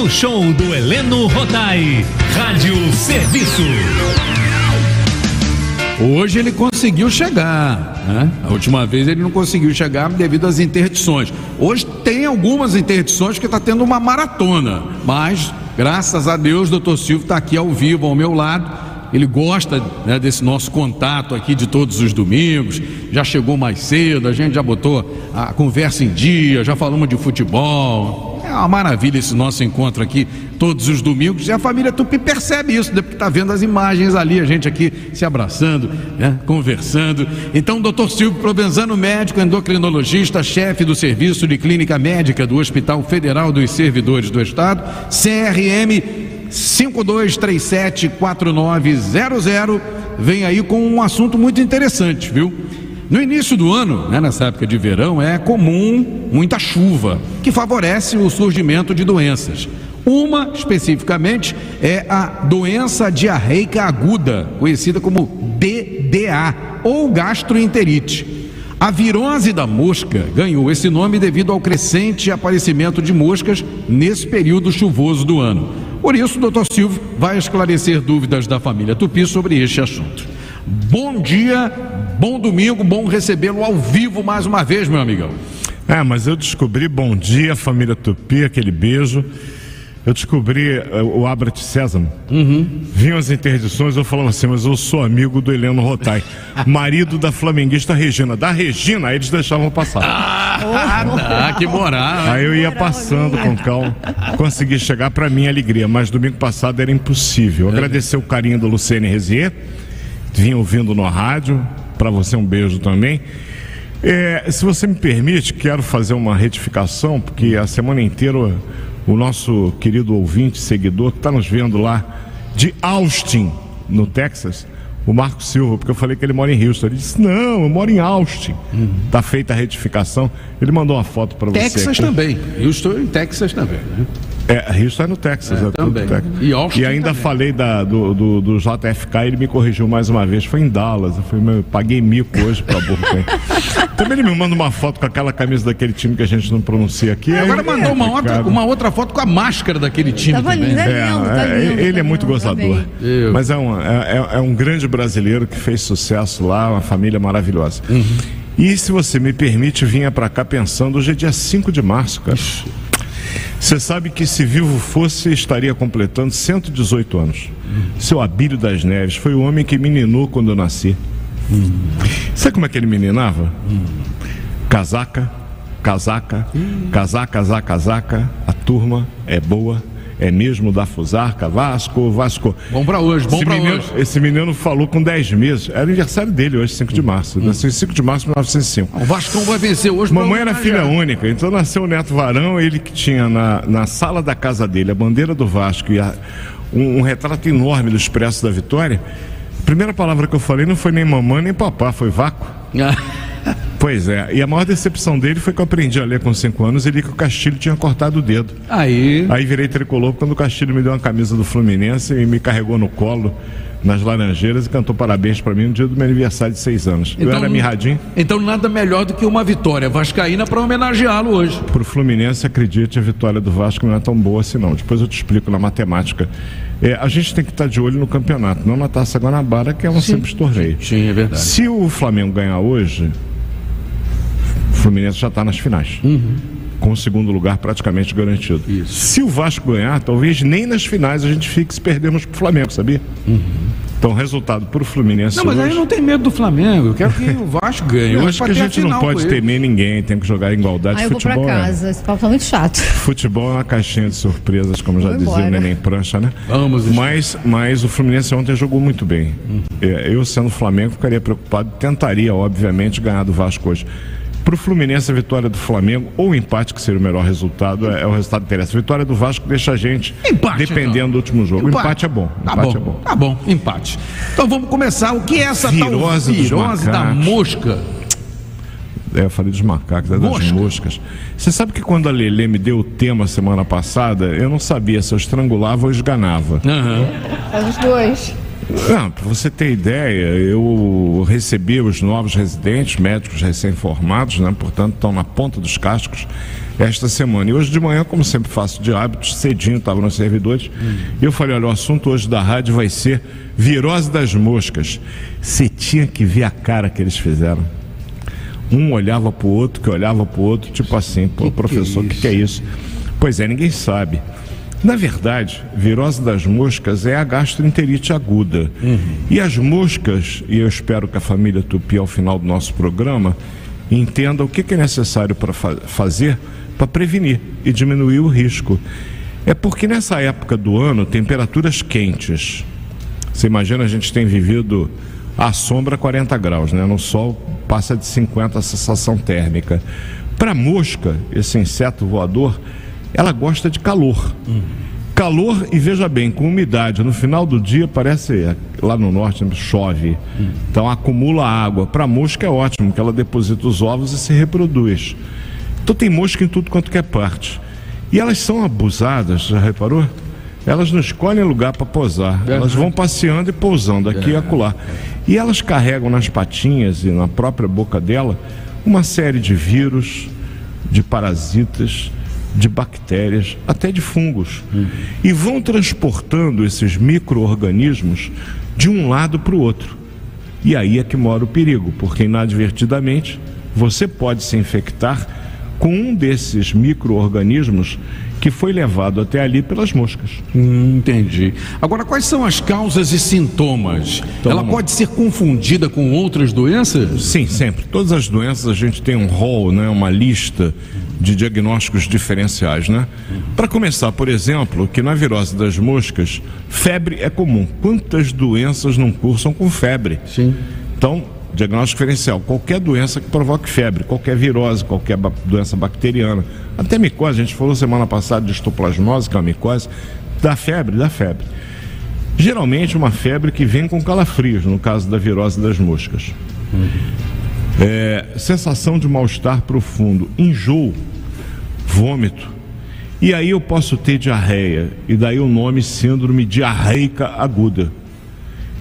no show do Heleno Rodai, Rádio Serviço. Hoje ele conseguiu chegar, né? A última vez ele não conseguiu chegar devido às interdições. Hoje tem algumas interdições que está tendo uma maratona, mas graças a Deus o Dr. Silvio está aqui ao vivo ao meu lado. Ele gosta, né, desse nosso contato aqui de todos os domingos. Já chegou mais cedo, a gente já botou a conversa em dia, já falamos de futebol. É uma maravilha esse nosso encontro aqui todos os domingos, e a família Tupi percebe isso, porque está vendo as imagens ali, a gente aqui se abraçando, né, conversando. Então, Dr. Silvio Provenzano, médico endocrinologista, chefe do Serviço de Clínica Médica do Hospital Federal dos Servidores do Estado, CRM 52374900, vem aí com um assunto muito interessante, viu? No início do ano, né, nessa época de verão, é comum muita chuva, que favorece o surgimento de doenças. Uma, especificamente, é a doença diarreica aguda, conhecida como DDA, ou gastroenterite. A virose da mosca ganhou esse nome devido ao crescente aparecimento de moscas nesse período chuvoso do ano. Por isso, o Dr. Silvio vai esclarecer dúvidas da família Tupi sobre este assunto. Bom dia, bom domingo, bom recebê-lo ao vivo mais uma vez, meu amigão. Mas eu descobri, bom dia, família Tupi, aquele beijo. Eu descobri o Abra-te Sésamo. Vinham as interdições, eu falava assim, mas eu sou amigo do Heleno Rodai, marido da flamenguista Regina. Da Regina, aí eles deixavam passar. Que moral. Aí eu ia passando com calma, consegui chegar, para minha alegria, mas domingo passado era impossível. Agradecer o carinho do Luciene Rezier, vinha ouvindo no rádio, para você um beijo também. Se você me permite, quero fazer uma retificação, porque a semana inteira o nosso querido ouvinte, seguidor, que está nos vendo lá de Austin, no Texas, o Marco Silva, porque eu falei que ele mora em Houston. Ele disse, não, eu moro em Austin. Tá feita a retificação. Ele mandou uma foto para você. Texas aqui também. Houston em Texas também, né? Houston é no Texas. Também. E ainda também falei do JFK, ele me corrigiu mais uma vez. Foi em Dallas. Eu falei, paguei mico hoje para Burbank. Também ele me manda uma foto com aquela camisa daquele time que a gente não pronuncia aqui. Agora mandou uma outra foto com a máscara daquele time também. Ele é muito gozador. Mas é um grande brasileiro que fez sucesso lá, uma família maravilhosa. E se você me permite, vinha para cá pensando, hoje é dia 5 de março, cara. Você sabe que, se vivo fosse, estaria completando 118 anos. Seu Abílio das Neves foi o homem que me ninou quando eu nasci. Sabe como é que ele me ninava? Casaca, casaca, casaca, casaca, casaca, a turma é boa, é mesmo da Fusarca, Vasco. Bom pra hoje, hoje. Esse menino falou com 10 meses, era aniversário dele hoje, 5 de março. Nasceu em 5 de março de 1905. O Vascão vai vencer hoje. Mamãe era filha única, então nasceu o neto varão, ele que tinha na sala da casa dele a bandeira do Vasco e um retrato enorme do Expresso da Vitória. A primeira palavra que eu falei não foi nem mamãe nem papá, foi vácuo. Pois é, e a maior decepção dele foi que eu aprendi a ler com 5 anos e li que o Castilho tinha cortado o dedo. Aí virei tricolor quando o Castilho me deu uma camisa do Fluminense e me carregou no colo nas Laranjeiras e cantou parabéns para mim no dia do meu aniversário de 6 anos. Então, eu era mirradinho. Então nada melhor do que uma vitória vascaína para homenageá-lo hoje. Pro Fluminense, acredite, a vitória do Vasco não é tão boa assim não. Depois eu te explico na matemática. A gente tem que estar de olho no campeonato, não na Taça Guanabara, que é um simples torneio. Sim, é verdade. Se o Flamengo ganhar hoje, o Fluminense já está nas finais. Com o segundo lugar praticamente garantido. Isso. Se o Vasco ganhar, talvez nem nas finais a gente fique se perdemos pro Flamengo, sabia? Então, resultado pro Fluminense. Não, mas hoje... aí não tem medo do Flamengo. Eu quero que o Vasco ganhe. Eu acho que a gente não pode temer ninguém, tem que jogar em igualdade. Eu futebol vou pra casa, esse papo tá muito chato. Futebol é uma caixinha de surpresas, como já dizia o Neném Prancha, né? Mas o Fluminense ontem jogou muito bem. Eu, sendo Flamengo, ficaria preocupado, tentaria, obviamente, ganhar do Vasco hoje. Para o Fluminense, a vitória do Flamengo ou o empate, que seria o melhor resultado, é o resultado que interessa. A vitória do Vasco deixa a gente dependendo do último jogo. Empate é bom. Tá bom, empate. Então vamos começar. O que é essa virose da mosca? Eu falei dos macacos, das moscas. Você sabe que quando a Lelê me deu o tema semana passada, eu não sabia se eu estrangulava ou esganava. Os dois. Não, para você ter ideia, eu recebi os novos residentes, médicos recém-formados, né? Portanto, estão na ponta dos cascos. esta semana. E hoje de manhã, como sempre faço de hábito, cedinho, estava nos servidores, e eu falei, olha, o assunto hoje da rádio vai ser virose das moscas. Você tinha que ver a cara que eles fizeram. Um olhava para o outro, que olhava para o outro, tipo assim, pô, professor, o que é isso? Pois é, ninguém sabe. Na verdade, virose das moscas é a gastroenterite aguda. E as moscas, e eu espero que a família Tupi, ao final do nosso programa, entenda o que é necessário para fazer para prevenir e diminuir o risco. É porque nessa época do ano, temperaturas quentes. Você imagina, a gente tem vivido à sombra 40 graus, né? No sol passa de 50 a sensação térmica. Para a mosca, esse inseto voador, ela gosta de calor. Calor e, veja bem, com umidade. No final do dia parece, lá no norte chove, então acumula água. Para a mosca é ótimo, porque ela deposita os ovos e se reproduz. Então tem mosca em tudo quanto que é parte. E elas são abusadas, já reparou? Elas não escolhem lugar para pousar. Elas vão passeando e pousando aqui e acolá. E elas carregam nas patinhas e na própria boca dela uma série de vírus, de parasitas, de bactérias, até de fungos. E vão transportando esses micro-organismos de um lado para o outro. E aí é que mora o perigo, porque inadvertidamente você pode se infectar com um desses micro-organismos que foi levado até ali pelas moscas. Entendi. Agora, quais são as causas e sintomas? Então, ela pode ser confundida com outras doenças? Sim, sempre. Todas as doenças a gente tem um rol, né, uma lista de diagnósticos diferenciais, né? Para começar, por exemplo, que na virose das moscas, febre é comum. Quantas doenças não cursam com febre? Sim. Então, diagnóstico diferencial, qualquer doença que provoque febre, qualquer virose, qualquer doença bacteriana, até micose, a gente falou semana passada de histoplasmose, que é uma micose, dá febre. Geralmente uma febre que vem com calafrios, no caso da virose das moscas. Sensação de mal-estar profundo, enjoo, vômito, e aí eu posso ter diarreia, e daí o nome síndrome diarreica aguda.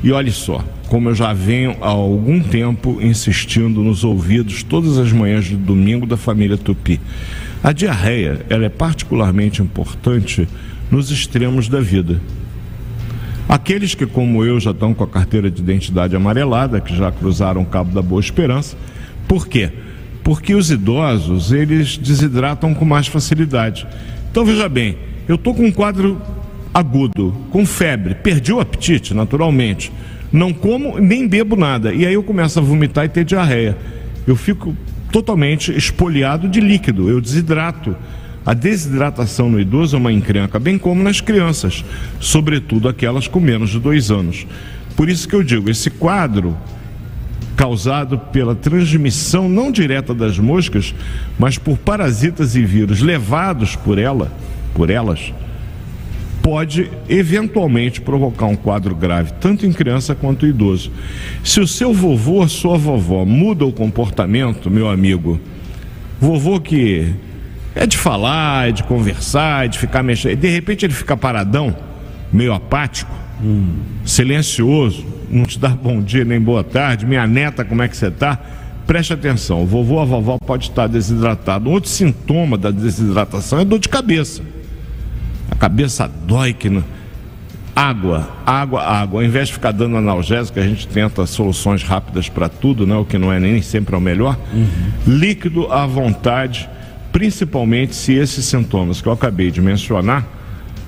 E olha só, como eu já venho há algum tempo insistindo nos ouvidos todas as manhãs de domingo da família Tupi, a diarreia, ela é particularmente importante nos extremos da vida. Aqueles que, como eu, já estão com a carteira de identidade amarelada, que já cruzaram o Cabo da Boa Esperança. Por quê? Porque os idosos, eles desidratam com mais facilidade. Então, veja bem, eu estou com um quadro agudo, com febre, perdi o apetite, naturalmente. Não como nem bebo nada. E aí eu começo a vomitar e ter diarreia. Eu fico totalmente espoliado de líquido, eu desidrato. A desidratação no idoso é uma encrenca, bem como nas crianças, sobretudo aquelas com menos de 2 anos. Por isso que eu digo, esse quadro causado pela transmissão não direta das moscas, mas por parasitas e vírus levados por elas, pode eventualmente provocar um quadro grave, tanto em criança quanto em idoso. Se o seu vovô ou sua vovó muda o comportamento, meu amigo, vovô que é de falar, é de conversar, é de ficar mexendo, de repente ele fica paradão, meio apático, silencioso, não te dá bom dia nem boa tarde, minha neta, como é que você está? Preste atenção, o vovô ou a vovó pode estar desidratado. Outro sintoma da desidratação é dor de cabeça. A cabeça dói, água. Ao invés de ficar dando analgésico, a gente tenta soluções rápidas para tudo, né? O que não é nem sempre é o melhor. Líquido à vontade, principalmente se esses sintomas que eu acabei de mencionar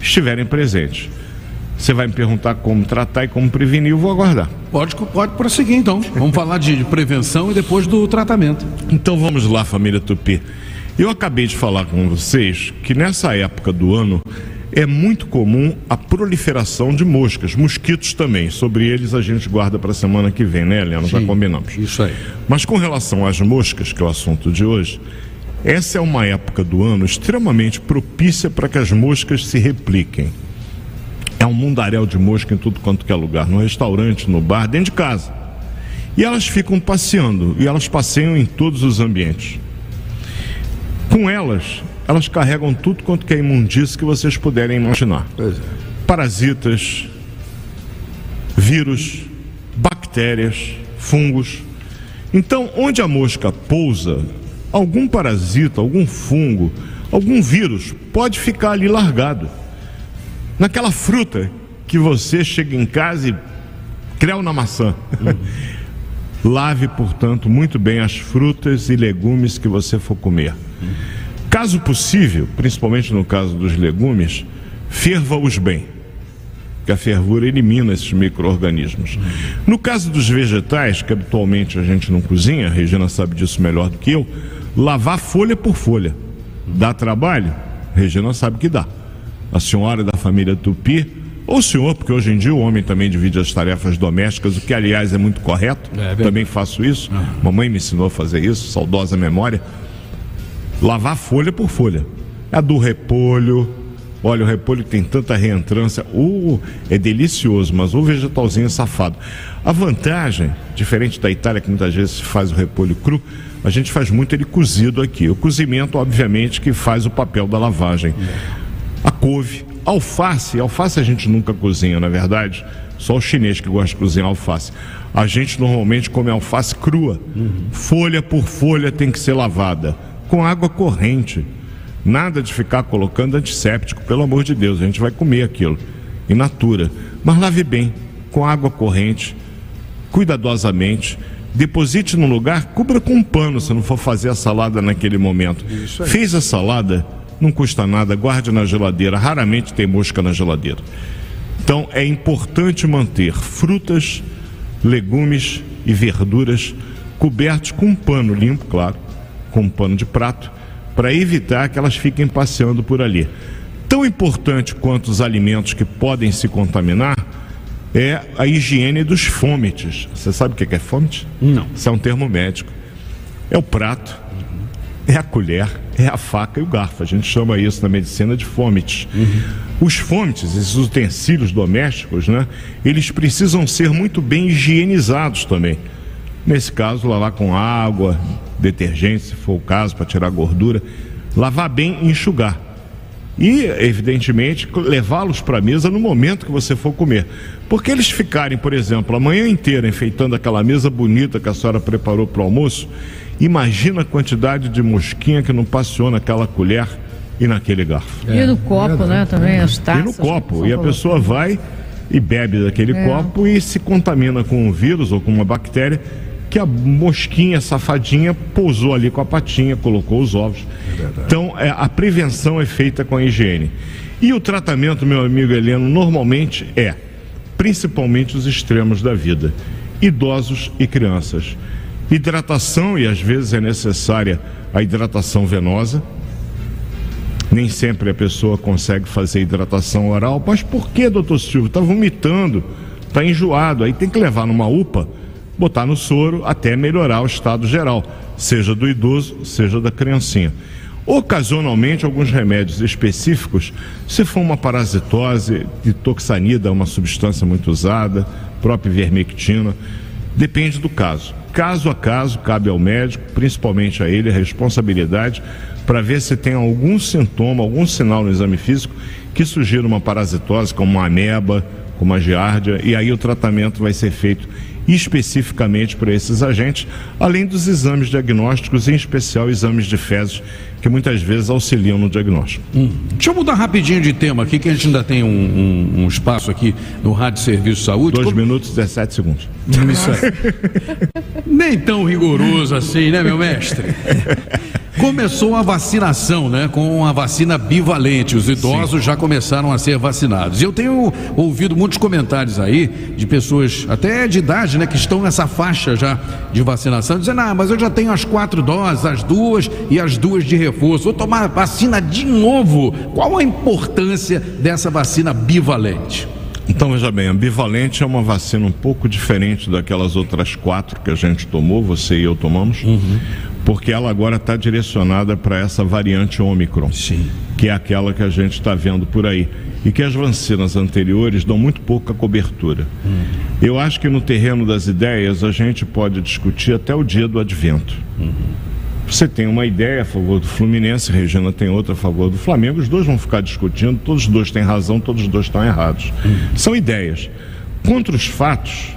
estiverem presentes. Você vai me perguntar como tratar e como prevenir, eu vou aguardar. Pode prosseguir então. Vamos falar de prevenção e depois do tratamento. Então vamos lá, família Tupi. Eu acabei de falar com vocês que nessa época do ano é muito comum a proliferação de moscas, mosquitos também. Sobre eles a gente guarda para a semana que vem, né, Helena? Já combinamos. Isso aí. Mas com relação às moscas, que é o assunto de hoje, essa é uma época do ano extremamente propícia para que as moscas se repliquem. É um mundaréu de mosca em tudo quanto que é lugar, no restaurante, no bar, dentro de casa. E elas ficam passeando, e elas passeiam em todos os ambientes. Com elas carregam tudo quanto que é imundície que vocês puderem imaginar. Parasitas, vírus, bactérias, fungos. Então, onde a mosca pousa, algum parasita, algum fungo, algum vírus pode ficar ali largado. Naquela fruta que você chega em casa e creu na maçã. Lave, portanto, muito bem as frutas e legumes que você for comer. Caso possível, principalmente no caso dos legumes, ferva-os bem, que a fervura elimina esses micro-organismos. No caso dos vegetais, que habitualmente a gente não cozinha, a Regina sabe disso melhor do que eu, lavar folha por folha. Dá trabalho? A Regina sabe que dá. A senhora da família Tupi, ou o senhor, porque hoje em dia o homem também divide as tarefas domésticas, o que aliás é muito correto, também faço isso, mamãe me ensinou a fazer isso, saudosa memória. Lavar folha por folha. A do repolho, olha, o repolho tem tanta reentrância, é delicioso, mas o vegetalzinho é safado. A vantagem, diferente da Itália, que muitas vezes se faz o repolho cru, a gente faz muito ele cozido aqui. O cozimento, obviamente, que faz o papel da lavagem. A couve, alface a gente nunca cozinha, na verdade, só o chinês que gosta de cozinhar alface. A gente normalmente come alface crua, folha por folha tem que ser lavada, com água corrente, nada de ficar colocando antisséptico, pelo amor de Deus, a gente vai comer aquilo, in natura, mas lave bem, com água corrente, cuidadosamente, deposite no lugar, cubra com um pano se não for fazer a salada naquele momento. Fez a salada, não custa nada, guarde na geladeira, raramente tem mosca na geladeira. Então é importante manter frutas, legumes e verduras cobertos com um pano limpo, claro, com um pano de prato, para evitar que elas fiquem passeando por ali. Tão importante quanto os alimentos que podem se contaminar é a higiene dos fômites. Você sabe o que é fômite? Não. Isso é um termo médico. É o prato, é a colher, é a faca e o garfo. A gente chama isso na medicina de fômites. Os fômites, esses utensílios domésticos, né, eles precisam ser muito bem higienizados também. Nesse caso, lavar com água, detergente, se for o caso, para tirar a gordura. Lavar bem e enxugar. E, evidentemente, levá-los para a mesa no momento que você for comer. Porque eles ficarem, por exemplo, a manhã inteira enfeitando aquela mesa bonita que a senhora preparou para o almoço, imagina a quantidade de mosquinha que não passeou naquela colher e naquele garfo. E no copo, né, também, as taças. E no copo, e a pessoa vai e bebe daquele copo e se contamina com um vírus ou com uma bactéria que a mosquinha safadinha pousou ali com a patinha, colocou os ovos. Então, a prevenção é feita com a higiene. E o tratamento, meu amigo Heleno, normalmente principalmente os extremos da vida, idosos e crianças. Hidratação, e às vezes é necessária a hidratação venosa. Nem sempre a pessoa consegue fazer hidratação oral. Mas por que, doutor Silvio? Está vomitando, está enjoado, aí tem que levar numa UPA, botar no soro até melhorar o estado geral, seja do idoso, seja da criancinha. Ocasionalmente, alguns remédios específicos, se for uma parasitose, ditoxanida, uma substância muito usada, própria ivermectina, depende do caso. Caso a caso, cabe ao médico, principalmente a ele, a responsabilidade para ver se tem algum sintoma, algum sinal no exame físico que sugira uma parasitose, como uma ameba, como a giardia, e aí o tratamento vai ser feito especificamente para esses agentes, além dos exames diagnósticos, em especial exames de fezes, que muitas vezes auxiliam no diagnóstico. Deixa eu mudar rapidinho de tema aqui, que a gente ainda tem um espaço aqui no Rádio Serviço Saúde. 2 minutos e 17 segundos. Isso aí. Nem tão rigoroso assim, né, meu mestre? Começou a vacinação, né, com a vacina bivalente. Os idosos já começaram a ser vacinados. E eu tenho ouvido muitos comentários aí de pessoas, até de idade, né, que estão nessa faixa já de vacinação, dizendo: mas eu já tenho as 4 doses, as 2 e as 2 de reforço. Vou tomar vacina de novo. Qual a importância dessa vacina bivalente? Então, veja bem, a bivalente é uma vacina um pouco diferente daquelas outras 4 que a gente tomou, você e eu tomamos, porque ela agora está direcionada para essa variante Ômicron, que é aquela que a gente está vendo por aí, e que as vacinas anteriores dão muito pouca cobertura. Eu acho que no terreno das ideias a gente pode discutir até o dia do advento. Você tem uma ideia a favor do Fluminense, Regina tem outra a favor do Flamengo, os dois vão ficar discutindo, todos os dois têm razão, todos os dois estão errados. São ideias. Contra os fatos,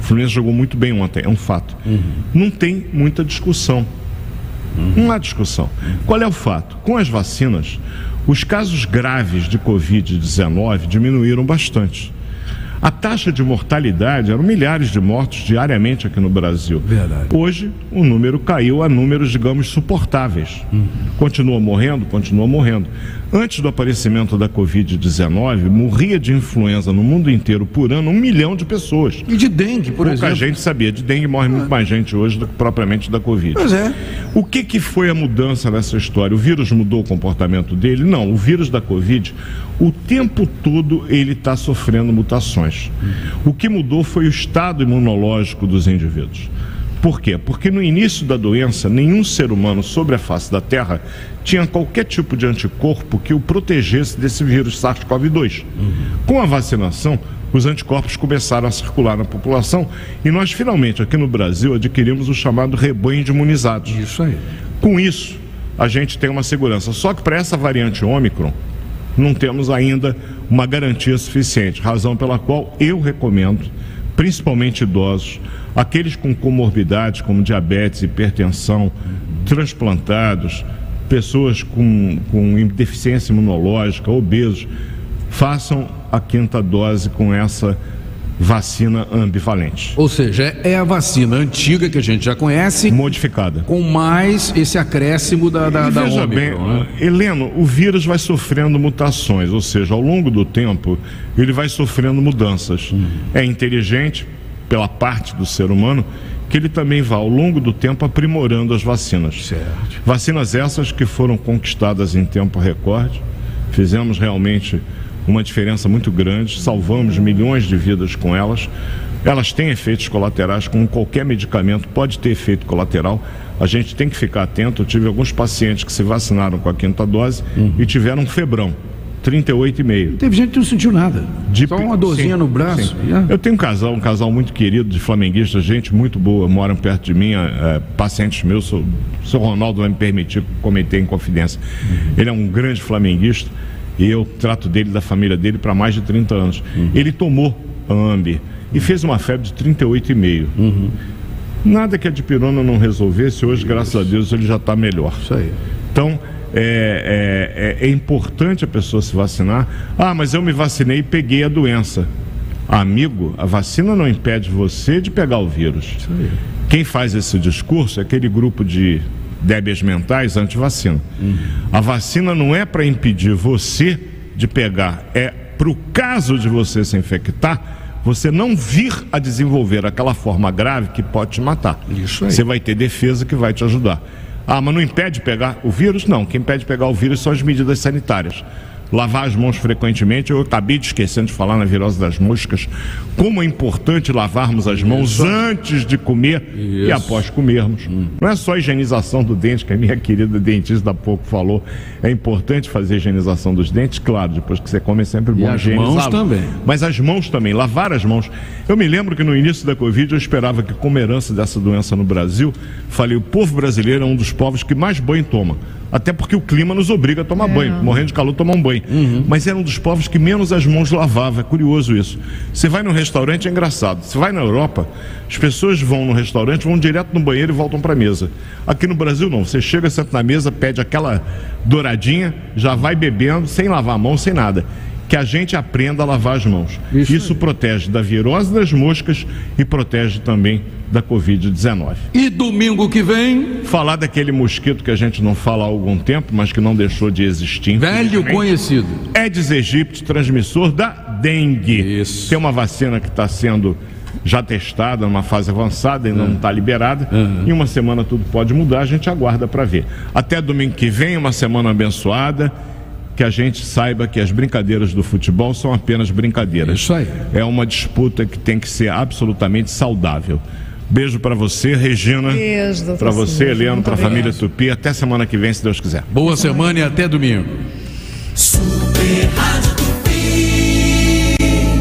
o Fluminense jogou muito bem ontem, é um fato. Não tem muita discussão. Não há discussão. Qual é o fato? Com as vacinas, os casos graves de Covid-19 diminuíram bastante. A taxa de mortalidade eram milhares de mortos diariamente aqui no Brasil. Verdade. Hoje, o número caiu a números, digamos, suportáveis. Continua morrendo? Continua morrendo. Antes do aparecimento da Covid-19, morria de influenza no mundo inteiro por ano 1 milhão de pessoas. E de dengue, por exemplo. Pouca gente sabia. De dengue morre muito mais gente hoje do que propriamente da Covid. Pois é. O que foi a mudança nessa história? O vírus mudou o comportamento dele? Não. O vírus da Covid, o tempo todo ele está sofrendo mutações. O que mudou foi o estado imunológico dos indivíduos. Por quê? Porque no início da doença, nenhum ser humano sobre a face da Terra tinha qualquer tipo de anticorpo que o protegesse desse vírus SARS-CoV-2. Com a vacinação, os anticorpos começaram a circular na população e nós finalmente aqui no Brasil adquirimos o chamado rebanho de imunizados. Isso aí. Com isso, a gente tem uma segurança. Só que para essa variante Ômicron, não temos ainda uma garantia suficiente, razão pela qual eu recomendo, principalmente idosos, aqueles com comorbidades como diabetes, hipertensão, transplantados, pessoas com deficiência imunológica, obesos, façam a 5ª dose com essa vacina ambivalente. Ou seja, é a vacina antiga que a gente já conhece, modificada, com mais esse acréscimo da veja Ômicron, bem, né? Heleno, o vírus vai sofrendo mutações, ou seja, ao longo do tempo ele vai sofrendo mudanças. É inteligente pela parte do ser humano que ele também vai ao longo do tempo aprimorando as vacinas. Certo. Vacinas essas que foram conquistadas em tempo recorde. Fizemos realmente uma diferença muito grande, salvamos milhões de vidas com elas. Elas têm efeitos colaterais, como qualquer medicamento pode ter efeito colateral. A gente tem que ficar atento. Eu tive alguns pacientes que se vacinaram com a 5ª dose e tiveram um febrão, 38,5. Teve gente que não sentiu nada, só uma dorzinha no braço. Eu tenho um casal muito querido de flamenguistas, gente muito boa, moram perto de mim, pacientes meus, o seu Ronaldo vai me permitir comentar em confidência. Ele é um grande flamenguista e eu trato dele, da família dele, para mais de 30 anos. Ele tomou a Ambi e fez uma febre de 38,5. Nada que a dipirona não resolvesse, hoje, graças a Deus, ele já está melhor. Isso aí. Então, é importante a pessoa se vacinar. Ah, mas eu me vacinei e peguei a doença. Amigo, a vacina não impede você de pegar o vírus. Isso aí. Quem faz esse discurso é aquele grupo de débeis mentais anti-vacina. A vacina não é para impedir você de pegar, é para o caso de você se infectar, você não vir a desenvolver aquela forma grave que pode te matar. Isso aí. Você vai ter defesa que vai te ajudar. Ah, mas não impede pegar o vírus? Não, quem impede pegar o vírus são as medidas sanitárias. Lavar as mãos frequentemente. Eu acabei de esquecendo de falar na virose das moscas, como é importante lavarmos as mãos antes de comer e após comermos. Não é só a higienização do dente, que a minha querida dentista há pouco falou. É importante fazer a higienização dos dentes, claro, depois que você come é sempre bom higienizá-los. E as mãos também. Mas as mãos também, lavar as mãos. Eu me lembro que no início da Covid eu esperava que, como herança dessa doença no Brasil, falei, o povo brasileiro é um dos povos que mais banho toma. Até porque o clima nos obriga a tomar banho, morrendo de calor, tomar um banho. Mas era um dos povos que menos as mãos lavava. É curioso isso. Você vai no restaurante, é engraçado. Você vai na Europa, as pessoas vão no restaurante, vão direto no banheiro e voltam para a mesa. Aqui no Brasil não. Você chega, senta na mesa, pede aquela douradinha, já vai bebendo, sem lavar a mão, sem nada. Que a gente aprenda a lavar as mãos. Isso protege da virose das moscas e protege também da Covid-19. E domingo que vem, falar daquele mosquito que a gente não fala há algum tempo, mas que não deixou de existir. Velho conhecido. Aedes aegypti, transmissor da dengue. Isso. Tem uma vacina que está sendo já testada, numa fase avançada, ainda não está liberada. Em uma semana tudo pode mudar, a gente aguarda para ver. Até domingo que vem, uma semana abençoada. Que a gente saiba que as brincadeiras do futebol são apenas brincadeiras. Isso aí. É uma disputa que tem que ser absolutamente saudável. Beijo para você, Regina. Beijo, para você, Heleno, para a família obrigado. Tupi. Até semana que vem, se Deus quiser. Boa semana e até domingo. Super Rádio.